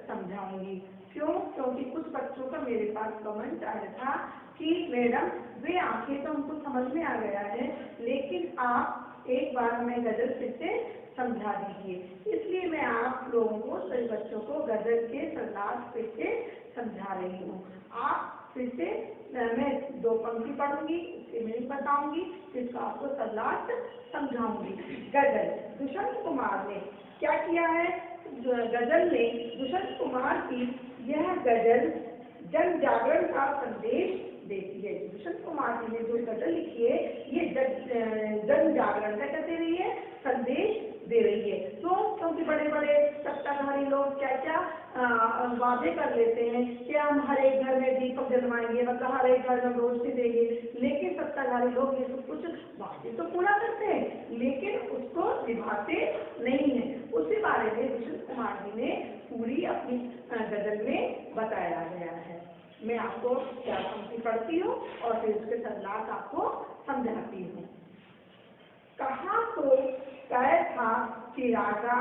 समझाऊंगी। क्यों? क्योंकि कुछ बच्चों का मेरे पास कमेंट आया था कि मैडम वे आंखें तो हमको समझ में आ गया है, लेकिन आप एक बार हमें गजल फिर से समझा दीजिए। इसलिए मैं आप लोगों को, सभी बच्चों को गजल के सरलाट फिर से समझा रही हूँ। आप फिर से मैं 2 पंक्ति पढ़ूंगी, उसके मीनिंग बताऊंगी, फिर आपको सरलाट समझाऊंगी। गजल, दुष्यंत कुमार ने क्या किया है? गजल में दुष्यंत कुमार की यह गजल जन जागरण का संदेश देती है। दुष्यंत कुमार जी ने जो गजल लिखी है ये जन जागरण का क्या दे रही है? संदेश दे रही है। तो क्योंकि बड़े बड़े सत्ताधारी लोग क्या क्या वादे कर लेते हैं कि हम हर एक घर में दीपक जलवाएंगे, मतलब हर एक घर में रोशनी देंगे, लेकिन सत्ताधारी लोग ये सब कुछ वादे तो पूरा करते हैं लेकिन उसको निभाते नहीं है। उसी बारे में दुष्यंत कुमार जी ने पूरी अपनी गजल में बताया गया है। मैं आपको 4 पंक्ति पढ़ती हूँ और फिर उसके सरलाट आपको समझाती हूँ। कहाँ तो तय था चिरागा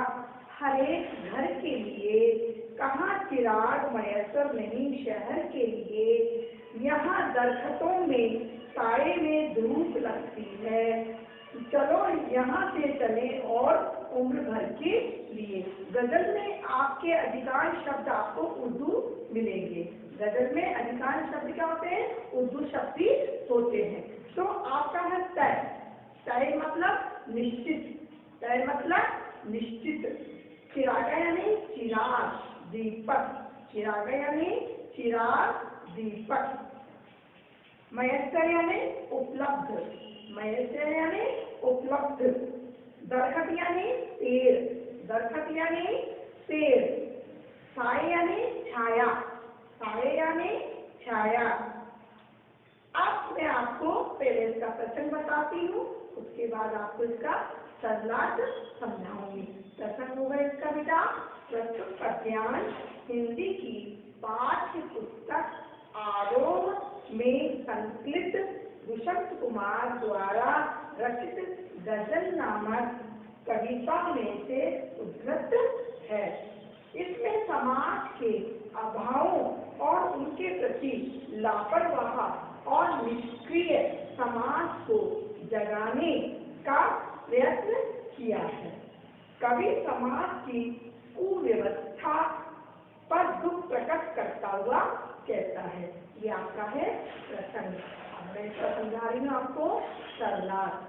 हर एक घर के लिए, कहाँ चिराग मयसर नहीं शहर के लिए, यहाँ दरख्तों में साए में धूप लगती है, चलो यहाँ से चले और उम्र भर के लिए। गजल में आपके अधिकांश शब्द आपको उर्दू मिलेंगे। गजल में अधिकांश शब्द क्या होते हैं? उर्दू शब्द ही होते हैं। तो आपका है तय। तय मतलब निश्चित, तय मतलब निश्चित। चिरागा यानी चिराग, दीपक, चिरागा यानी चिराग, दीपक। मयस्सर यानी उपलब्ध, मयस्सर यानी उपलब्ध। दरखत यानी पेड़, दरखत यानी पेड़। साए यानी छाया, साए यानी छाया। अब मैं आपको पहले इसका प्रसंग बताती हूँ, उसके बाद आपको इसका सरलाट समझाऊंगी। प्रसंग होगा इसका बेटा, प्रस्तुत पद्यांश हिंदी की पाठ्य पुस्तक आरोह में संकलित दुष्यंत कुमार द्वारा रचित गजल नामक कविता में से उद्धृत है। इसमें समाज के अभावों और उनके प्रति लापरवाह और निष्क्रिय समाज को जगाने का प्रयत्न किया है। कवि समाज की कुव्यवस्था पर दुख प्रकट करता हुआ कहता है। ये आपका है प्रसंग। अब मैं इसका समझा रही हूँ आपको सरलाट।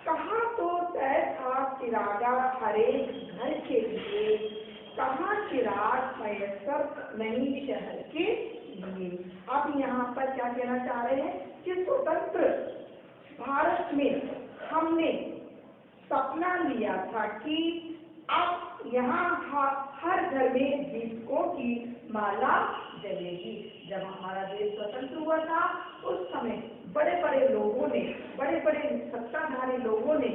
कहाँ तो तय था चिरागा हर एक घर के लिए, कहाँ चिराग मयसर नहीं शहर के लिए। अब यहाँ पर क्या कहना चाह रहे हैं कि स्वतंत्र भारत में हमने सपना लिया था कि अब यहाँ हर घर में दीपकों की माला जलेगी। जब हमारा देश स्वतंत्र हुआ था उस समय बड़े बड़े लोगों ने, बड़े बड़े सत्ताधारी लोगों ने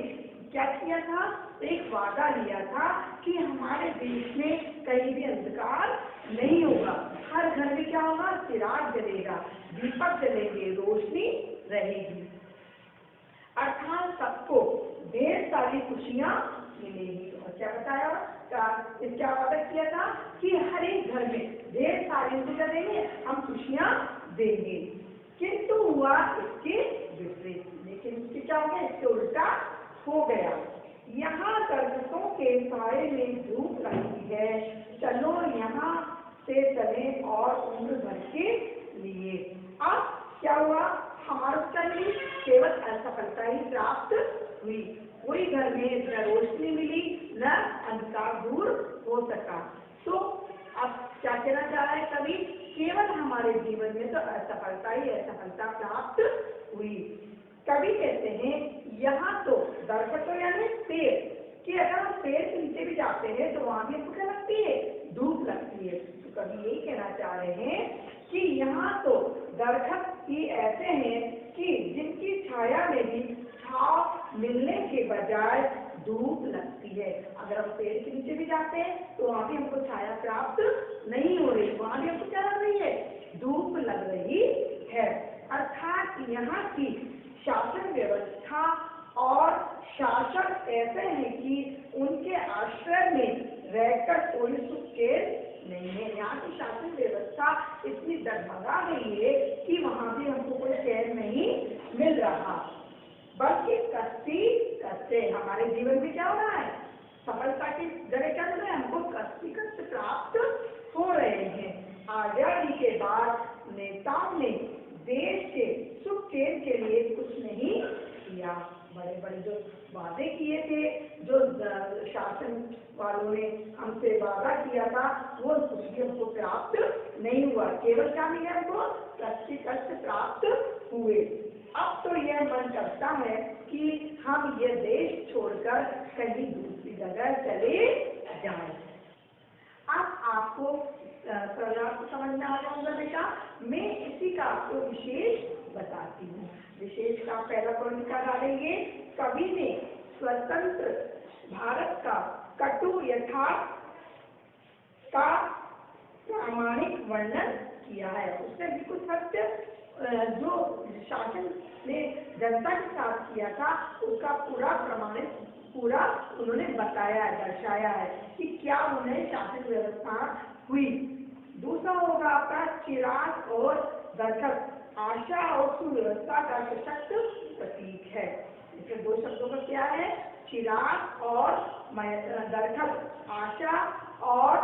क्या किया था? एक वादा लिया था कि हमारे देश में कहीं भी अंधकार नहीं होगा, हर घर में क्या होगा? चिराग जलेगा, दीपक जलेंगे, रोशनी रहेगी, अर्थात सबको ढेर सारी खुशियां मिलेगी। और क्या बताया? क्या वादा किया था कि हर एक घर में ढेर सारी क्या देंगे? हम खुशियां देंगे। किंतु हुआ इसके विपरीत, लेकिन इसके क्या हो गया? इसके उल्टा हो गया। यहाँ दरख्तों के साए में धूप लगती है, चलो यहाँ से चले और उम्र भर के लिए। अब क्या हुआ? हमारा केवल असफलता ही प्राप्त हुई, कोई घर में न रोशनी मिली न अंधकार दूर हो सका। तो अब क्या कहना चाह रहा है कवि? केवल हमारे जीवन में तो असफलता ही असफलता प्राप्त हुई। कवि कहते हैं यहाँ तो दरख्तों यानी पेड़, कि अगर हम पेड़ के नीचे भी जाते हैं तो वहां भी हमको क्या लगती है? धूप लगती है। तो कवि यही कहना चाह रहे हैं कि यहाँ तो दरख्त ही ऐसे हैं कि जिनकी छाया में भी छाव मिलने के बजाय धूप लगती है। अगर हम पेड़ के नीचे भी जाते हैं तो वहां भी हमको छाया प्राप्त नहीं हो रही, वहां भी हमको क्या लग रही है? धूप लग रही है। अर्थात यहाँ की शासन व्यवस्था और शासक ऐसे हैं कि उनके आश्रय में रहकर कोई सुख चैन नहीं है। यहाँ की शासन व्यवस्था इतनी डगमगा गई है कि वहाँ भी हमको कोई चैन नहीं मिल रहा, बल्कि कष्टी कष्ट हमारे जीवन में क्या हो रहा है, सफलता की जगह क्या मिल रहा है, हमको कष्टी कष्ट प्राप्त हो रहे हैं। आजादी के बाद नेताओं ने देश के सुख चैन के लिए कुछ नहीं किया। बड़े बड़े जो वादे किए थे, जो शासन वालों ने हमसे वादा किया था, वो कुछ भी हमको प्राप्त नहीं हुआ। केवल क्या मिले हमको, कष्टी कष्ट प्राप्त हुए। अब तो यह मन करता है कि हम ये देश छोड़कर कहीं दूसरी जगह चले जाएं। अब आपको समझ में आ जाऊंगा बेटा, मैं इसी का आपको विशेष बताती हूँ। विशेष का पहला पॉइंट क्या डालेंगे, कवि ने स्वतंत्र भारत का कटु यथार्थ का प्रामाणिक वर्णन किया है। उसने बिल्कुल सत्य जो शासन ने जनता के साथ किया था उसका पूरा उन्होंने बताया, दर्शाया है कि क्या उन्हें शासन व्यवस्था हुई। दूसरा होगा आपका चिराग और दरखत, आशा और सुव्यवस्था का सशक्त प्रतीक है। इसमें दो शब्दों का क्या है, चिराग और दरखत, आशा और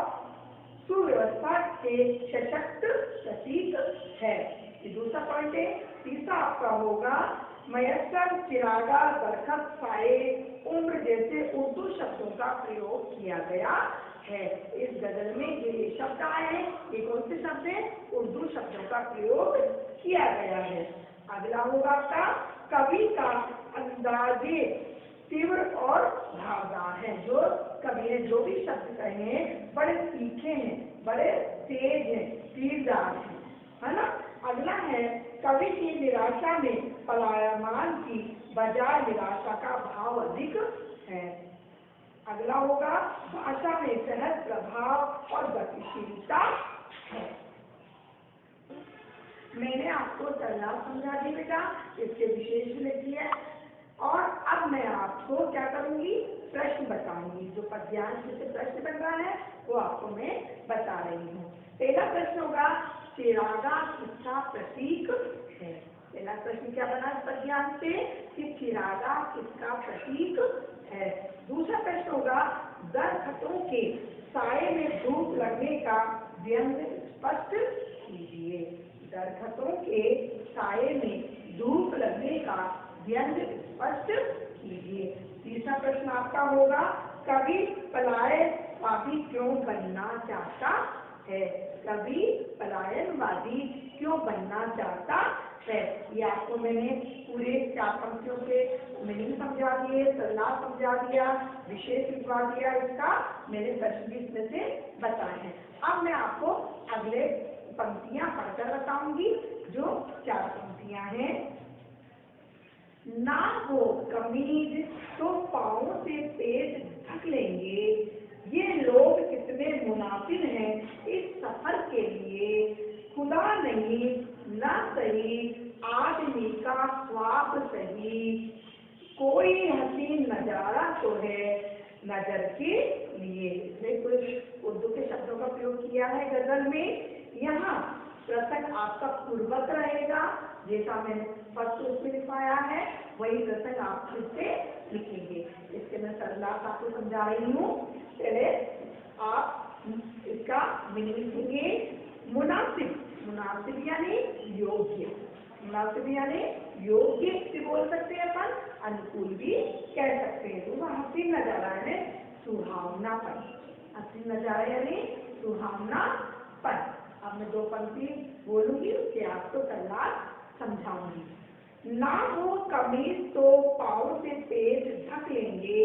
सुव्यवस्था के सशक्त प्रतीक है। ये दूसरा पॉइंट है। तीसरा आपका होगा मयस्सर, चिरागा, दरखत, साए, उम्र जैसे उर्दू शब्दों का प्रयोग किया गया है। इस गजल में ये शब्द आए हैं, ये कौन से शब्द हैं, उर्दू शब्दों का प्रयोग किया गया है। अगला होगा आपका कवि का अंदाजे तीव्र और भावदार है। जो कवि ने जो भी शब्द कहे हैं बड़े तीखे हैं, बड़े तेज हैं, तीरदार हैं, है ना। अगला है कवि की निराशा में पलायमान की बजाय निराशा का भाव अधिक है। अगला होगा भाषा में सहज प्रभाव और गतिशीलता है। मैंने आपको सरला समझा दी बेटा, इसके विशेष लिखी है। और अब मैं आपको क्या करूंगी, प्रश्न बताऊंगी। जो पद्यांश से प्रश्न बन रहा है वो आपको मैं बता रही हूँ। पहला प्रश्न होगा चिरागा किसका प्रतीक है। पहला प्रश्न क्या बना पद्यांश से कि चिरागा किसका प्रतीक है। दूसरा प्रश्न होगा दरखतों के साए में धूप लगने का व्यंग स्पष्ट कीजिए। दरखतों के साए में धूप लगने का व्यंग स्पष्ट कीजिए। तीसरा प्रश्न आपका होगा कवि पलायनवादी क्यों बनना चाहता है। कवि पलायनवादी क्यों बनना चाहता है। ये आपको मैंने पूरे 4 पंक्तियों के मीनिंग समझा दिए, सरला समझा दिया, विशेष लिखवा दिया, इसका मैंने प्रश्न भी इसमें से बताए हैं। अब मैं आपको अगले पंक्तियां पढ़कर बताऊंगी। जो 4 पंक्तियां हैं, ना हो कमीज तो पाँव से पेट ढक लेंगे, ये लोग कितने मुनाफिर हैं इस सफर के लिए, खुदा नहीं ना सही आदमी का स्वाब सही, कोई हसीन नजारा तो है नजर के लिए। इसमें कुछ उर्दू के शब्दों का प्रयोग किया है गजल में। यहाँ प्रसंग आपका पूर्वक रहेगा, जैसा मैंने फर्स्ट उसमें लिखवाया है वही प्रसंग आप फिर से लिखेंगे। इसके मैं सरला आपको समझा रही हूँ। पहले आप इसका मीनिंग लिखेंगे। मुनासिब, मुनासिब यानी योग्य, मुनासिब यानी योग्य भी बोल सकते हैं अपन, अनुकूल भी कह सकते हैं। तो वह हसीन नजारा है सुहावनापन, हसीन नजारा यानी सुहावनापन। अब मैं 2 पंक्ति बोलूंगी, उसके आपको सरला समझाऊंगी। ना हो कमीज तो पाँव से पेट ढक लेंगे,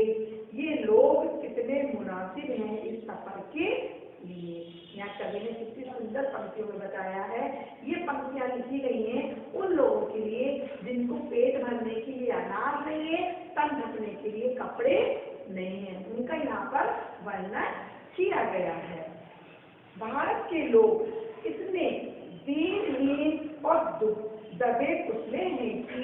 ये लोग कितने मुनासिब हैं इस सफर के लिए। यहाँ कवि ने कितनी सुंदर पंक्तियों में बताया है। ये पंक्तियां लिखी गई हैं उन लोगों के लिए जिनको पेट भरने के लिए अनाज नहीं है, तन ढकने के लिए कपड़े नहीं है, उनका यहाँ पर वर्णन किया गया है। भारत के लोग इतने दीनहीन और दबे कुचले हैं कि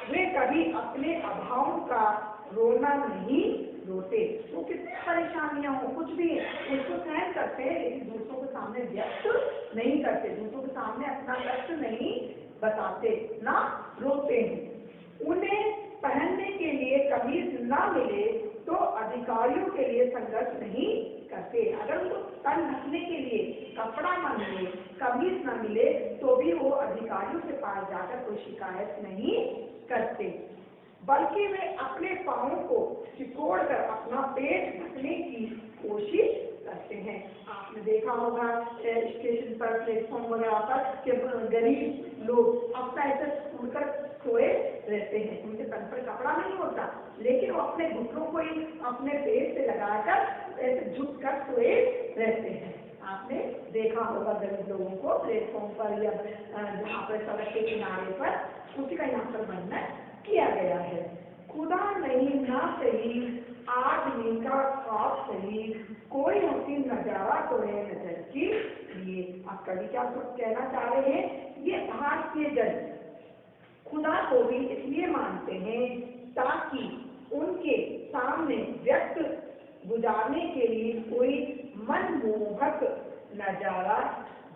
वे कभी अपने अभाव का रोना नहीं रोते। वो कितनी परेशानियां हो, कुछ भी उसको सहन करते हैं, लेकिन दूसरों के सामने व्यक्त नहीं करते, दूसरों के सामने अपना कष्ट नहीं बताते, ना रोते हैं। उन्हें पहनने के लिए कमीज ना मिले तो अधिकारियों के लिए संघर्ष नहीं करते। अगर उनको तन ढकने के लिए कपड़ा न मिले, कमीज न मिले, तो भी वो अधिकारियों के पास जाकर कोई शिकायत नहीं करते, बल्कि वे अपने पाँव को सिकोड़ कर अपना पेट ढकने की कोशिश करते हैं। आपने देखा होगा स्टेशन पर, प्लेटफॉर्म वगैरह पर कि गरीब लोग अपना ऐसे उड़कर सोए रहते हैं, उनके तन पर कपड़ा नहीं होता, लेकिन वो अपने घुटनों को ही अपने पेट से लगाकर ऐसे झुक कर सोए रहते हैं। आपने देखा होगा गरीब लोगों को प्लेटफॉर्म पर या जहाँ पर सड़क के किनारे पर, उसी का यहाँ पर वर्णन किया गया है। खुदा नहीं ना सही आदमी का ख्वाब सही, कोई हसीन नजारा तो है नजर की लिए। आप कवि क्या कहना चाह रहे हैं? ये भारतीय जन खुदा को भी इसलिए मानते हैं ताकि उनके सामने व्यक्त गुजारने के लिए कोई मनमोहक नजारा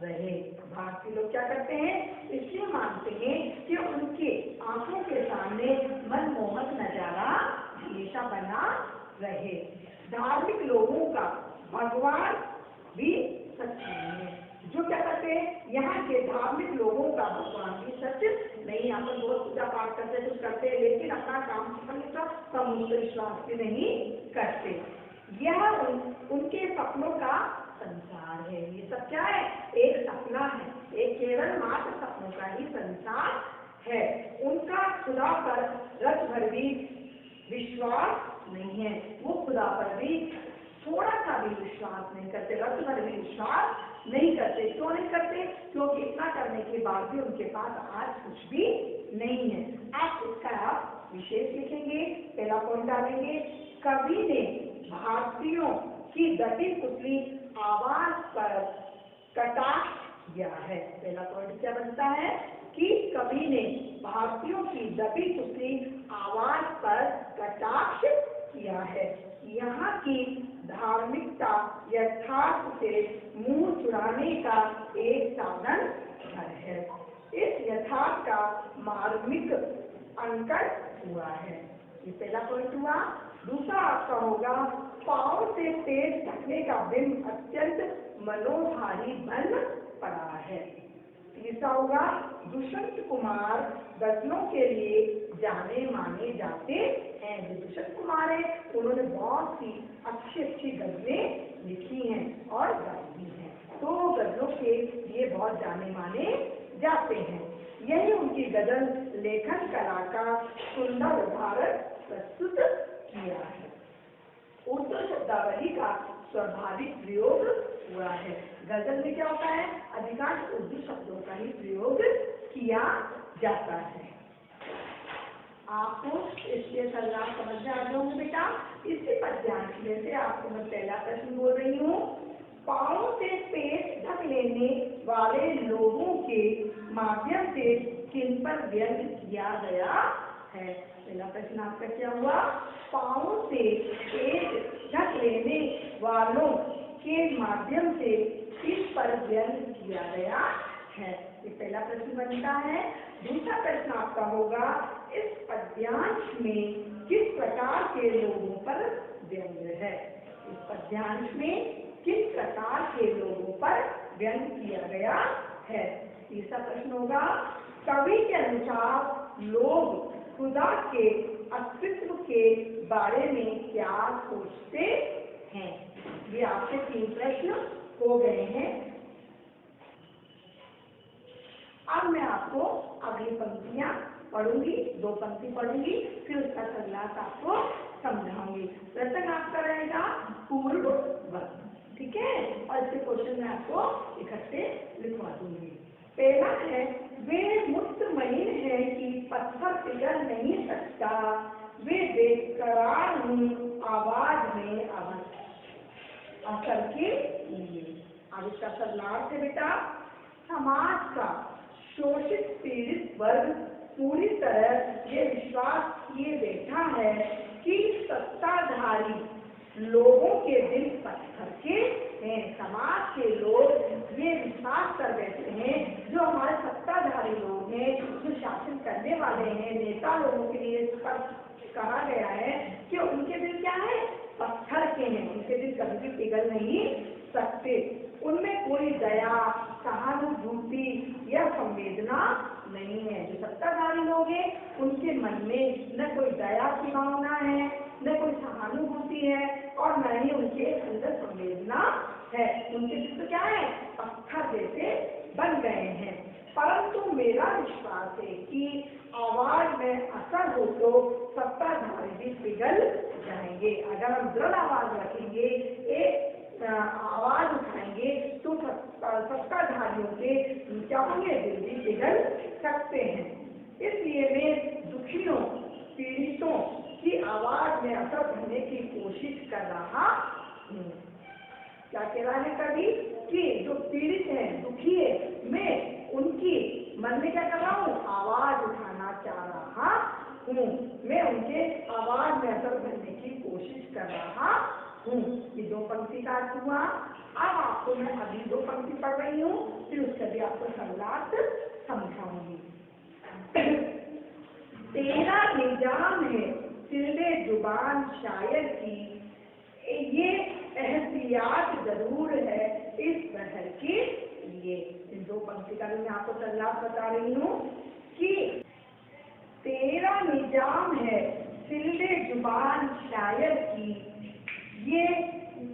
रहे। भारतीय लोग क्या करते हैं? इसलिए मानते हैं कि उनके आंखों के सामने मनमोहक नजारा हमेशा बना रहे। धार्मिक लोगों का भगवान भी सच नहीं है। जो क्या करते हैं? यहाँ के धार्मिक लोगों का भगवान भी सच नहीं। यहाँ पर बहुत पूजा पाठ करते, कुछ करते हैं, लेकिन अपना काम समुद्र विश्वास भी नहीं करते। यह उनके सपनों का संसार है। ये सब क्या है? एक सपना है, एक केवल मात्र सपनों का ही संसार है। उनका खुदा पर रच भर भी विश्वास नहीं है। वो खुदा पर भी थोड़ा सा भी विश्वास नहीं करते, रच भर भी विश्वास नहीं करते। क्यों नहीं करते? क्योंकि इतना करने के बाद भी उनके पास आज कुछ भी नहीं है। आप इसका विशेष लिखेंगे, पहला पॉइंट डालेंगे, कवि ने भारतीयों की दबी कुचली आवाज पर कटाक्ष किया है। पहला पॉइंट क्या बनता है? कि कवि ने भारतीयों की दबी कुचली आवाज पर कटाक्ष किया है। यहाँ की धार्मिकता यथार्थ से मुंह चुराने का एक साधन है। इस यथार्थ का मार्मिक अंकन हुआ है। ये पहला पॉइंट हुआ। दूसरा आपका होगा, पाँव से पेट ढकने का बिंब अत्यंत मनोहारी बन पड़ा है। तीसरा होगा, दुष्यंत कुमार गजलों के लिए जाने माने जाते हैं। जो दुष्यंत कुमार है, उन्होंने बहुत सी अच्छी अच्छी गजलें लिखी हैं और गाई हैं, तो गजलों के लिए बहुत जाने माने जाते हैं। यही उनकी गजल लेखन कला का सुंदर उदाहरण प्रस्तुत किया है। उर्दू शब्दावली का स्वाभाविक प्रयोग हुआ है। गजल में क्या होता है? अधिकांश उर्दू शब्दों का ही प्रयोग किया जाता है। आपको इसके सलाह समझ में आ जाओगे बेटा। इसी पद्यांश में से आपको मैं पहला प्रश्न बोल रही हूँ, पाँव से पेट ढक लेने वाले लोगों के माध्यम से किन पर व्यंग किया गया है? पहला प्रश्न आपका क्या हुआ? पाँव से पेट ढक लेने वालों के माध्यम से किस पर व्यंग किया गया है? ये पहला प्रश्न बनता है। दूसरा प्रश्न आपका होगा, इस पद्यांश में किस प्रकार के लोगों पर व्यंग है? इस पद्यांश में किस प्रकार के लोगों पर व्यंग किया गया है? तीसरा प्रश्न होगा, कवि के अनुसार लोग खुदा के अस्तित्व के बारे में क्या सोचते हैं? ये आपके 3 प्रश्न हो गए हैं। अब मैं आपको अगली पंक्तियां पढ़ूंगी, 2 पंक्ति पढ़ूंगी, फिर उसका संलास आपको समझाऊंगी। प्रश्न आपका रहेगा पूर्व वर्ग, ठीक है? और इसके क्वेश्चन मैं आपको इकट्ठे लिखवा दूंगी। पहला है, वे मुतमईन है कि पत्थर पिघल नहीं सकता, वे बेकरार हूँ आवाज में असर के लिए। अब इसका संलास है बेटा, समाज का शोषित पीड़ित वर्ग पूरी तरह ये विश्वास किए बैठा है कि सत्ताधारी लोगों के दिल पत्थर के हैं। समाज के लोग ये विश्वास कर बैठे हैं, जो हमारे सत्ताधारी लोग हैं, जो शासन करने वाले हैं, नेता लोगों के लिए कहा गया है कि उनके दिल क्या है, पत्थर के हैं, उनके दिल कभी भी पिघल नहीं सकते, उनमें कोई दया, सहानुभूति या संवेदना नहीं है। जो सत्ताधारी लोग हैं उनके मन में न कोई दया की भावना है, न कोई सहानुभूति है और न ही उनके अंदर संवेदना है। उनके दिल तो क्या है, पत्थर जैसे बन गए हैं। परंतु मेरा विश्वास है कि आवाज में असर हो तो सत्ताधारी भी पिघल जाएंगे। अगर हम दृढ़ आवाज रखेंगे, एक आवाज उठाएंगे तो सत्ताधारियों के क्या होंगे, दिल भी पिघल सकते हैं। इसलिए मैं दुखियों, पीड़ितों की आवाज में असर करने की कोशिश कर रहा हूँ। क्या कह रहा है कवि कि जो पीड़ित है, दुखी है, मैं उनकी मन में क्या कर रहा हूँ, आवाज उठाना चाह रहा हूँ, मैं उनके आवाज में असर करने की कोशिश कर रहा हूँ। ये दो पंक्ति का अर्थ हुआ। अब आपको मैं अभी दो पंक्ति पढ़ रही हूँ, फिर उससे भी आपको संलाप समझाऊंगी। तेरा निजाम है सिले जुबान शायर की, ये एहतियात जरूर है इस बहर के लिए। इन दो पंक्ति का भी मैं आपको संलाप बता रही हूँ कि तेरा निजाम है सिले जुबान शायर की, ये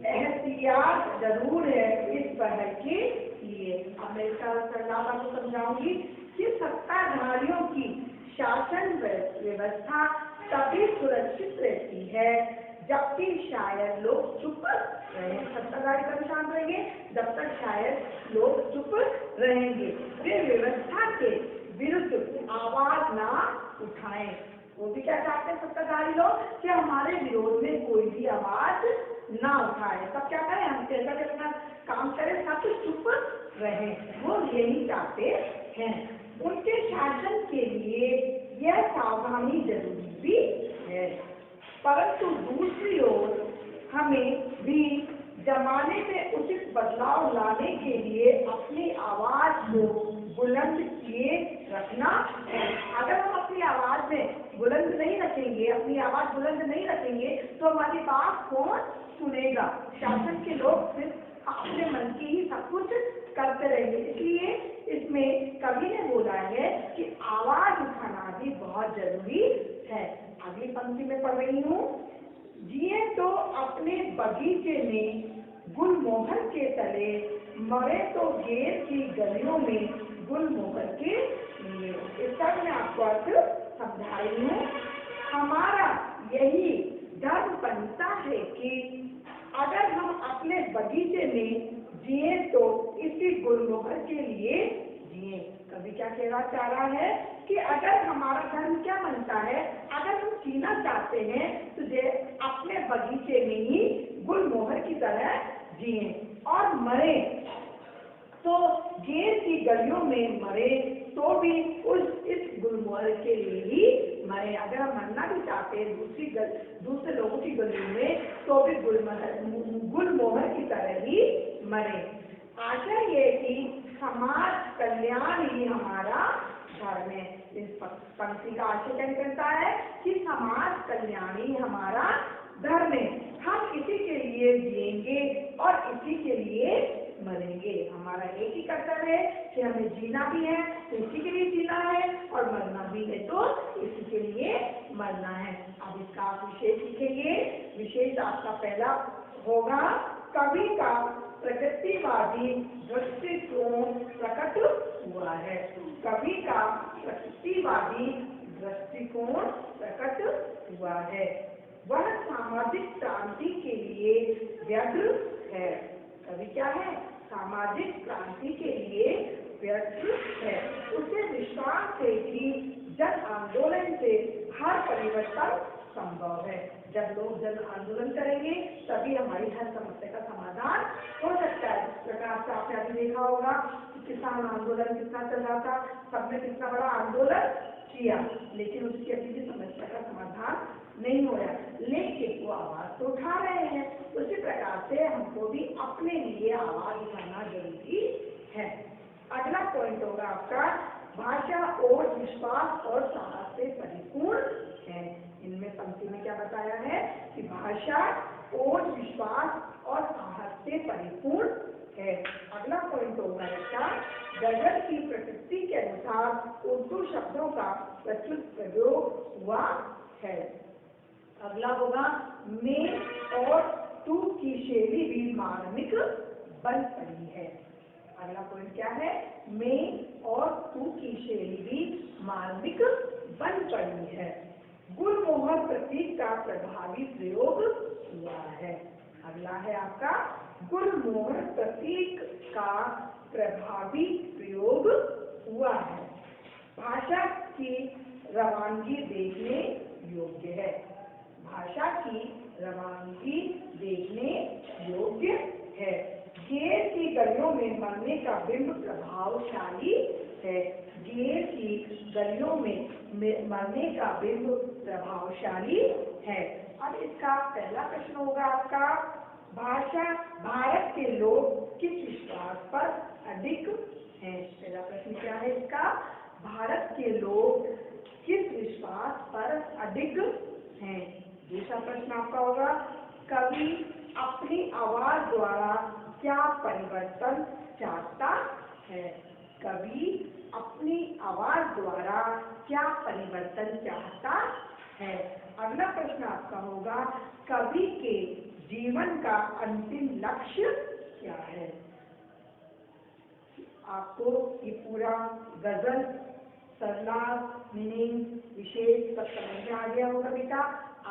एहतियात जरूर है इस बहर के लिए। अब मैं इसका संलाप आपको समझाऊंगी कि सत्ताधारियों की शासन व्यवस्था तभी सुरक्षित रहती है जबकि शायर लोग चुप रहे। सत्ताधारी कभी शांत रहेंगे जब तक शायर लोग चुप रहेंगे, वे व्यवस्था के विरुद्ध आवाज ना उठाएं। वो भी क्या चाहते हैं सत्ताधारी लोग कि हमारे विरोध में कोई भी आवाज ना उठाए, सब क्या करें, हम कैसा अपना काम करें, सब कुछ चुप रहे, वो यही चाहते हैं। उनके शासन के लिए यह सावधानी जरूरी भी है, परंतु दूसरी ओर हमें भी जमाने में उचित बदलाव लाने के लिए अपनी आवाज को बुलंद किए रखना है। अगर हम अपनी आवाज में बुलंद नहीं रखेंगे, अपनी आवाज बुलंद नहीं रखेंगे तो हमारी बात कौन सुनेगा। शासन के लोग सिर्फ अपने मन की ही सब कुछ करते रहेंगे। इसलिए इसमें कवि ने बोला है कि आवाज उठाना भी बहुत जरूरी है। अगली पंक्ति में पढ़ रही हूँ, जिए तो अपने बगीचे में गुलमोहर के तले, मरे तो गेर की गलियों में गुलमोहर के लिए। इसका मैं आपको अर्थ समझा रही हूँ। हमारा यही धर्म बनता है कि अगर हम अपने बगीचे में जिए तो इसी गुलमोहर के लिए जिए। कभी क्या कहना चाह रहा है कि अगर हमारा धर्म क्या बनता है, अगर हम जीना चाहते हैं तो अपने बगीचे में ही गुलमोहर की तरह जिए, और मरे तो गेर की गलियों में मरे तो भी इस गुलमोहर के लिए ही मरे। अगर हम मरना भी चाहते हैं दूसरे लोगों की गलियों में तो भी गुलमोहर की तरह ही मरे। आशा ये कि समाज कल्याण ही हमारा धर्म है। इस पंक्ति का आशय क्या निकलता है कि समाज कल्याण ही हमारा धर्म है। हम इसी के लिए जिएंगे और इसी के लिए मरेंगे। हमारा एक ही कर्तव्य है कि हमें जीना भी है तो इसी के लिए जीना है, और मरना भी है तो इसी के लिए मरना है। अब इसका आप विशेष लिखेंगे। विशेष आपका पहला होगा, कवि का प्रकृतिवादी दृष्टिकोण प्रकट हुआ है। कवि का प्रकृतिवादी दृष्टिकोण प्रकट हुआ है। वह सामाजिक क्रांति के लिए व्यग्र है। कवि क्या है, सामाजिक क्रांति के लिए व्यग्र है। उसे विश्वास है कि जन आंदोलन से हर परिवर्तन संभव है। जब लोग जन आंदोलन करेंगे तभी हमारी हर समस्या का समाधान हो सकता है। जिस प्रकार से आपने अभी देखा होगा कि किसान आंदोलन कितना चल रहा था, सबने कितना बड़ा आंदोलन किया, लेकिन उसकी अभी भी समस्या का समाधान नहीं हो रहा, लेकिन वो आवाज तो उठा रहे हैं। उसी प्रकार से हमको भी अपने लिए आवाज उठाना जरूरी है। अगला पॉइंट होगा आपका, भाषा और विश्वास और साहस से परिपूर्ण है। इनमें पंक्ति में क्या बताया है कि भाषा और विश्वास और साहस से परिपूर्ण है। अगला पॉइंट होगा इसका, गजल की प्रकृति के अनुसार उर्दू शब्दों का प्रचुर प्रयोग हुआ है। अगला होगा, मैं और तू की शैली भी मार्मिक बन पड़ी है। अगला पॉइंट क्या है, मैं और तू की शैली भी मार्मिक बन पड़ी है। गुलमोहर प्रतीक का प्रभावी प्रयोग हुआ है। अगला है आपका, गुलमोहर प्रतीक का प्रभावी प्रयोग हुआ है। भाषा की रवानगी देखने योग्य है। भाषा की रवानगी देखने योग्य है। घेर की गलियों में मरने का बिंब प्रभावशाली है। घेर की गलियों में मरने का बिंब प्रभावशाली है। अब इसका पहला प्रश्न होगा आपका, भाषा भारत के लोग किस विश्वास पर अधिक हैं। पहला प्रश्न क्या है इसका, भारत के लोग किस विश्वास पर अधिक हैं। दूसरा प्रश्न आपका होगा, कवि अपनी आवाज द्वारा क्या परिवर्तन चाहता है। कवि अपनी आवाज द्वारा क्या परिवर्तन चाहता है। अगला प्रश्न आपका होगा, कवि के जीवन का अंतिम लक्ष्य क्या है। आपको ये पूरा गजल, सरलार, मीनिंग, विशेष सब समझ में आ गया होगा बेटा।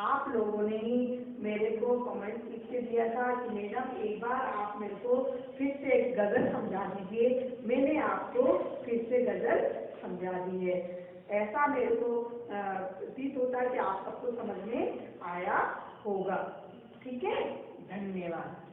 आप लोगों ने ही मेरे को कमेंट लिख के दिया था कि मैडम एक बार आप मेरे को फिर से गजल समझा दीजिए। मैंने आपको फिर से गजल समझा दी है। ऐसा मेरे को प्रतीत होता है कि आप सबको समझ में आया होगा। ठीक है, धन्यवाद।